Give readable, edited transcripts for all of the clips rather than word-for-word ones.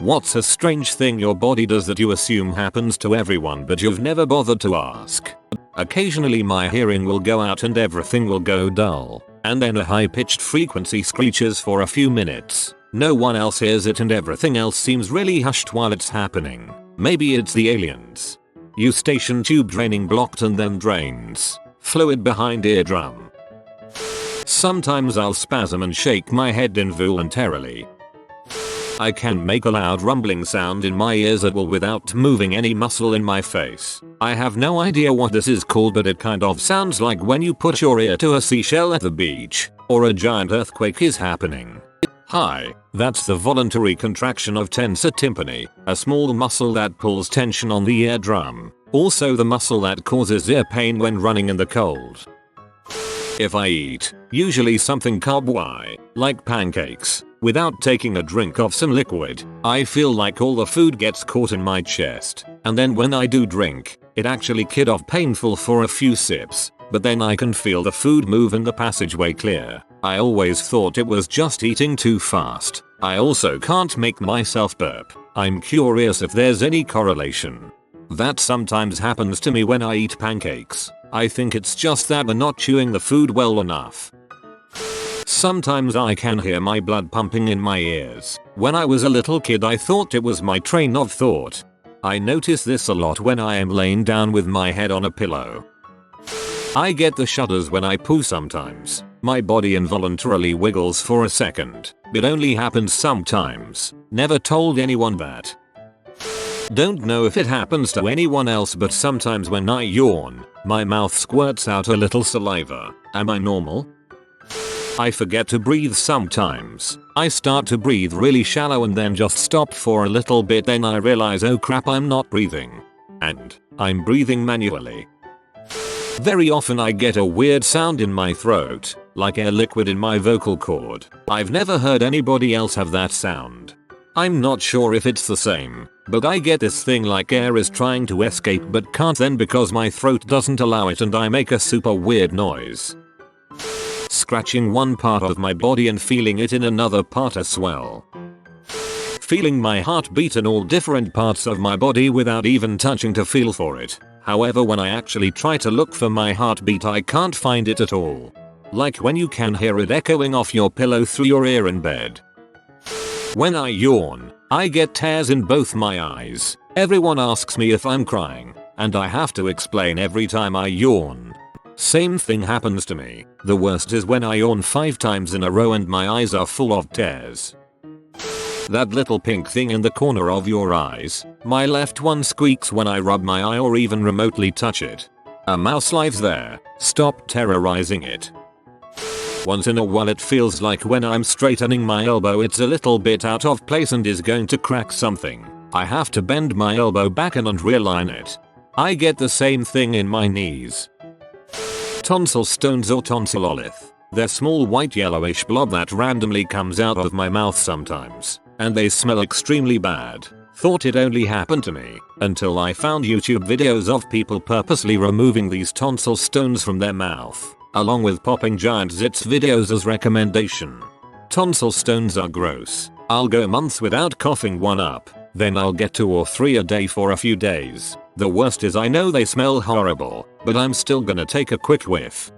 What's a strange thing your body does that you assume happens to everyone but you've never bothered to ask? Occasionally my hearing will go out and everything will go dull, and then a high-pitched frequency screeches for a few minutes. No one else hears it and everything else seems really hushed while it's happening. Maybe it's the aliens. Eustachian tube draining blocked and then drains. Fluid behind eardrum. Sometimes I'll spasm and shake my head involuntarily. I can make a loud rumbling sound in my ears at will without moving any muscle in my face. I have no idea what this is called, but it kind of sounds like when you put your ear to a seashell at the beach, or a giant earthquake is happening. Hi, that's the voluntary contraction of tensor tympani, a small muscle that pulls tension on the eardrum. Also the muscle that causes ear pain when running in the cold. If I eat, usually something carb-y, like pancakes, without taking a drink of some liquid, I feel like all the food gets caught in my chest. And then when I do drink, it actually kid off painful for a few sips, but then I can feel the food move and the passageway clear. I always thought it was just eating too fast. I also can't make myself burp. I'm curious if there's any correlation. That sometimes happens to me when I eat pancakes. I think it's just that we're not chewing the food well enough. Sometimes I can hear my blood pumping in my ears. When I was a little kid I thought it was my train of thought. I notice this a lot when I am laying down with my head on a pillow. I get the shudders when I poo sometimes. My body involuntarily wiggles for a second. It only happens sometimes. Never told anyone that. Don't know if it happens to anyone else, but sometimes when I yawn, my mouth squirts out a little saliva. Am I normal? I forget to breathe sometimes. I start to breathe really shallow and then just stop for a little bit, then I realize, oh crap, I'm not breathing. And I'm breathing manually. Very often I get a weird sound in my throat, like air liquid in my vocal cord. I've never heard anybody else have that sound. I'm not sure if it's the same, but I get this thing like air is trying to escape but can't then because my throat doesn't allow it, and I make a super weird noise. Scratching one part of my body and feeling it in another part as well. Feeling my heart beat in all different parts of my body without even touching to feel for it. However, when I actually try to look for my heartbeat I can't find it at all. Like when you can hear it echoing off your pillow through your ear in bed. When I yawn, I get tears in both my eyes. Everyone asks me if I'm crying, and I have to explain every time I yawn. Same thing happens to me. The worst is when I yawn 5 times in a row and my eyes are full of tears. That little pink thing in the corner of your eyes, my left one squeaks when I rub my eye or even remotely touch it. A mouse lives there. Stop terrorizing it. Once in a while it feels like when I'm straightening my elbow it's a little bit out of place and is going to crack something. I have to bend my elbow back and realign it. I get the same thing in my knees. Tonsil stones or tonsillolith. They're small white yellowish blob that randomly comes out of my mouth sometimes, and they smell extremely bad. Thought it only happened to me, until I found YouTube videos of people purposely removing these tonsil stones from their mouth, along with popping giant zits videos as recommendation. Tonsil stones are gross. I'll go months without coughing one up, then I'll get 2 or 3 a day for a few days. The worst is I know they smell horrible, but I'm still gonna take a quick whiff.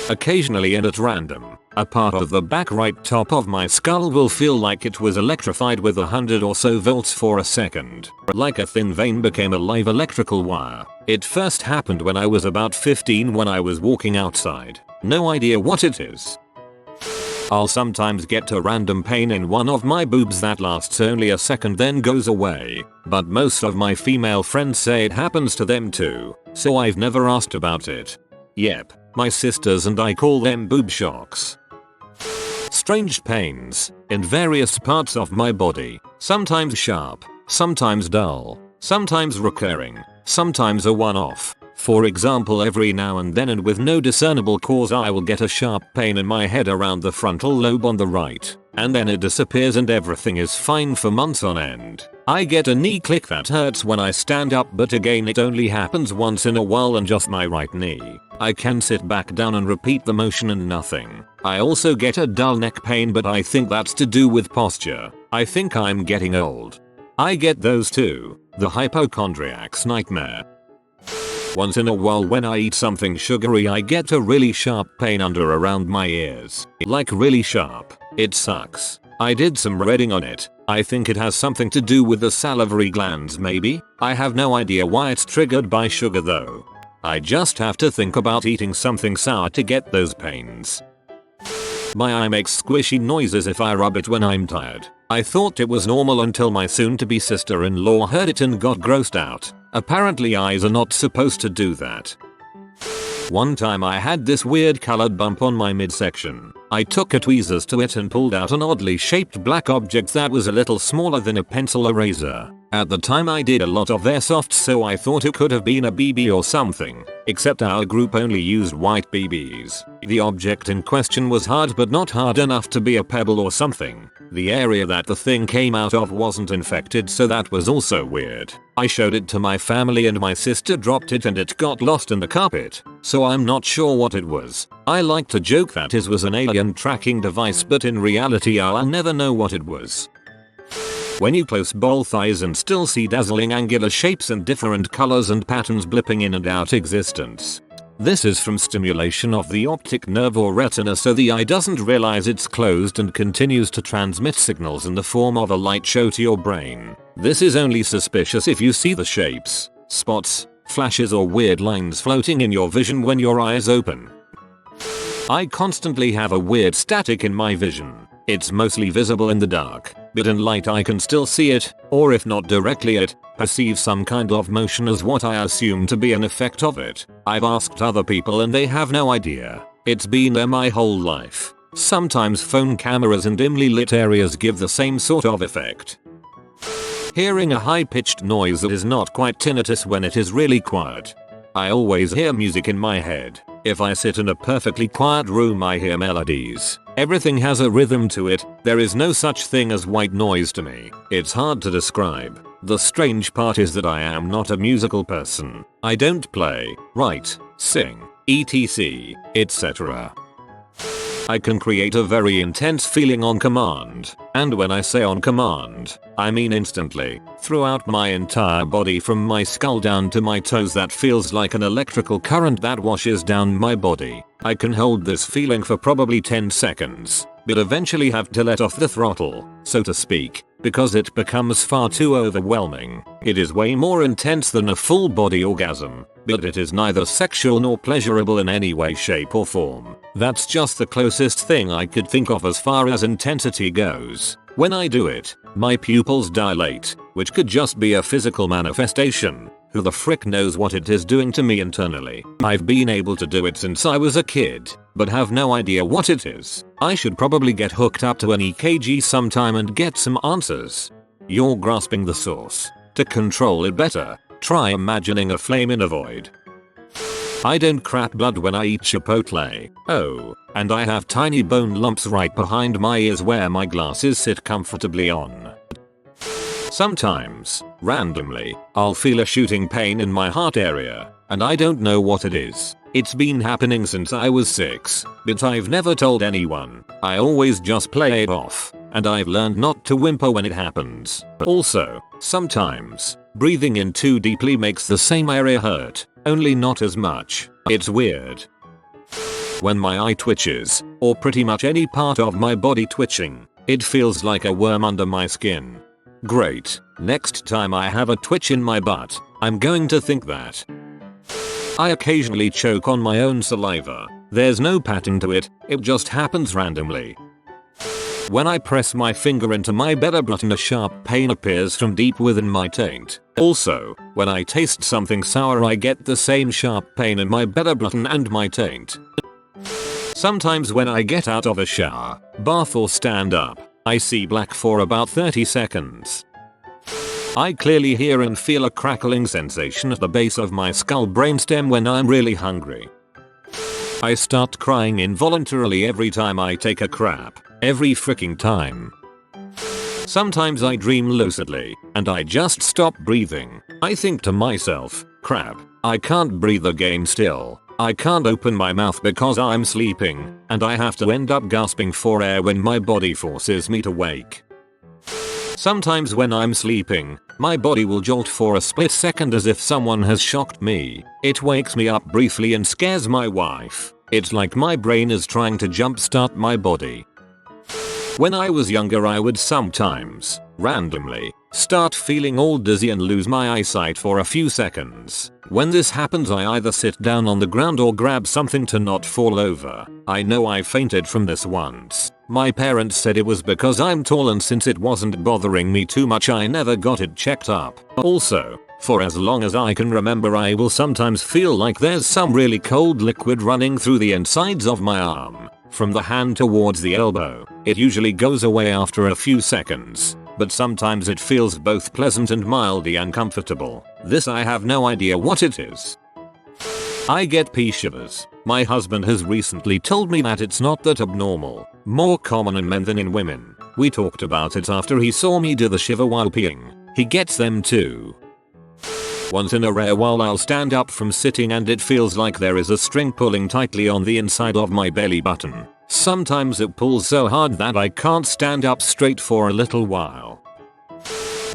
Occasionally and at random, a part of the back right top of my skull will feel like it was electrified with 100 or so volts for a second. Like a thin vein became a live electrical wire. It first happened when I was about 15 when I was walking outside. No idea what it is. I'll sometimes get a random pain in one of my boobs that lasts only a second then goes away, but most of my female friends say it happens to them too, so I've never asked about it. Yep, my sisters and I call them boob shocks. Strange pains in various parts of my body, sometimes sharp, sometimes dull, sometimes recurring, sometimes a one-off. For example, every now and then and with no discernible cause I will get a sharp pain in my head around the frontal lobe on the right. and then it disappears and everything is fine for months on end. I get a knee click that hurts when I stand up, but again it only happens once in a while and just my right knee. I can sit back down and repeat the motion and nothing. I also get a dull neck pain, but I think that's to do with posture. I think I'm getting old. I get those too. The hypochondriac's nightmare. Once in a while when I eat something sugary I get a really sharp pain under around my ears. Like really sharp. It sucks. I did some reading on it. I think it has something to do with the salivary glands maybe? I have no idea why it's triggered by sugar though. I just have to think about eating something sour to get those pains. My eye makes squishy noises if I rub it when I'm tired. I thought it was normal until my soon-to-be sister-in-law heard it and got grossed out. Apparently eyes are not supposed to do that. One time I had this weird colored bump on my midsection. I took a tweezers to it and pulled out an oddly shaped black object that was a little smaller than a pencil eraser. At the time I did a lot of airsoft, so I thought it could have been a BB or something, except our group only used white BBs. The object in question was hard but not hard enough to be a pebble or something. The area that the thing came out of wasn't infected, so that was also weird. I showed it to my family and my sister dropped it and it got lost in the carpet, so I'm not sure what it was. I like to joke that it was an alien tracking device, but in reality I'll never know what it was. When you close both eyes and still see dazzling angular shapes and different colors and patterns blipping in and out existence. This is from stimulation of the optic nerve or retina, so the eye doesn't realize it's closed and continues to transmit signals in the form of a light show to your brain. This is only suspicious if you see the shapes, spots, flashes or weird lines floating in your vision when your eyes open. I constantly have a weird static in my vision. It's mostly visible in the dark, but in light I can still see it, or if not directly it, perceive some kind of motion as what I assume to be an effect of it. I've asked other people and they have no idea. It's been there my whole life. Sometimes phone cameras in dimly lit areas give the same sort of effect. Hearing a high-pitched noise that is not quite tinnitus when it is really quiet. I always hear music in my head. If I sit in a perfectly quiet room I hear melodies. Everything has a rhythm to it. There is no such thing as white noise to me. It's hard to describe. The strange part is that I am not a musical person. I don't play, write, sing, etc., etc. I can create a very intense feeling on command, and when I say on command, I mean instantly, throughout my entire body from my skull down to my toes. That feels like an electrical current that washes down my body. I can hold this feeling for probably 10 seconds, but eventually have to let off the throttle, so to speak, because it becomes far too overwhelming. It is way more intense than a full body orgasm, but it is neither sexual nor pleasurable in any way, shape or form. That's just the closest thing I could think of as far as intensity goes. When I do it, my pupils dilate, which could just be a physical manifestation. Who the frick knows what it is doing to me internally? I've been able to do it since I was a kid, but have no idea what it is. I should probably get hooked up to an EKG sometime and get some answers. You're grasping the source. To control it better, try imagining a flame in a void. I don't crap blood when I eat Chipotle. Oh, and I have tiny bone lumps right behind my ears where my glasses sit comfortably on. Sometimes, randomly, I'll feel a shooting pain in my heart area, and I don't know what it is. It's been happening since I was 6, but I've never told anyone. I always just play it off, and I've learned not to whimper when it happens. Also, sometimes, breathing in too deeply makes the same area hurt, only not as much. It's weird. When my eye twitches, or pretty much any part of my body twitching, it feels like a worm under my skin. Great. Next time I have a twitch in my butt, I'm going to think that. I occasionally choke on my own saliva. There's no pattern to it, it just happens randomly. When I press my finger into my belly button, a sharp pain appears from deep within my taint. Also, when I taste something sour I get the same sharp pain in my belly button and my taint. Sometimes when I get out of a shower, bath or stand up, I see black for about 30 seconds. I clearly hear and feel a crackling sensation at the base of my skull brainstem when I'm really hungry. I start crying involuntarily every time I take a crap. Every freaking time. Sometimes I dream lucidly, and I just stop breathing. I think to myself, crap, I can't breathe again still. I can't open my mouth because I'm sleeping, and I have to end up gasping for air when my body forces me to wake. Sometimes when I'm sleeping, my body will jolt for a split second as if someone has shocked me. It wakes me up briefly and scares my wife. It's like my brain is trying to jumpstart my body. When I was younger, I would sometimes, randomly, start feeling all dizzy and lose my eyesight for a few seconds. When this happens, I either sit down on the ground or grab something to not fall over. I know I fainted from this once. My parents said it was because I'm tall, and since it wasn't bothering me too much, I never got it checked up. Also, for as long as I can remember, I will sometimes feel like there's some really cold liquid running through the insides of my arm. From the hand towards the elbow. It usually goes away after a few seconds, but sometimes it feels both pleasant and mildly uncomfortable. This I have no idea what it is. I get pee shivers. My husband has recently told me that it's not that abnormal, more common in men than in women. We talked about it after he saw me do the shiver while peeing. He gets them too. Once in a rare while I'll stand up from sitting and it feels like there is a string pulling tightly on the inside of my belly button. Sometimes it pulls so hard that I can't stand up straight for a little while.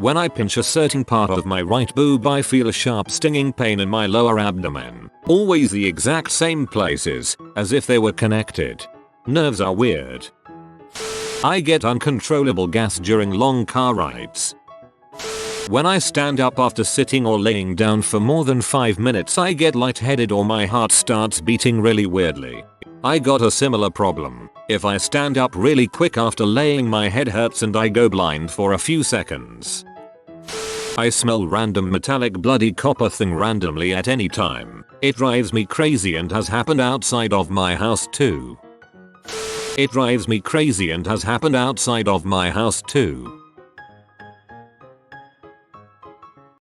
When I pinch a certain part of my right boob, I feel a sharp stinging pain in my lower abdomen. Always the exact same places, as if they were connected. Nerves are weird. I get uncontrollable gas during long car rides. When I stand up after sitting or laying down for more than 5 minutes, I get lightheaded or my heart starts beating really weirdly. I got a similar problem. If I stand up really quick after laying, my head hurts and I go blind for a few seconds. I smell random metallic bloody copper thing randomly at any time. It drives me crazy and has happened outside of my house too.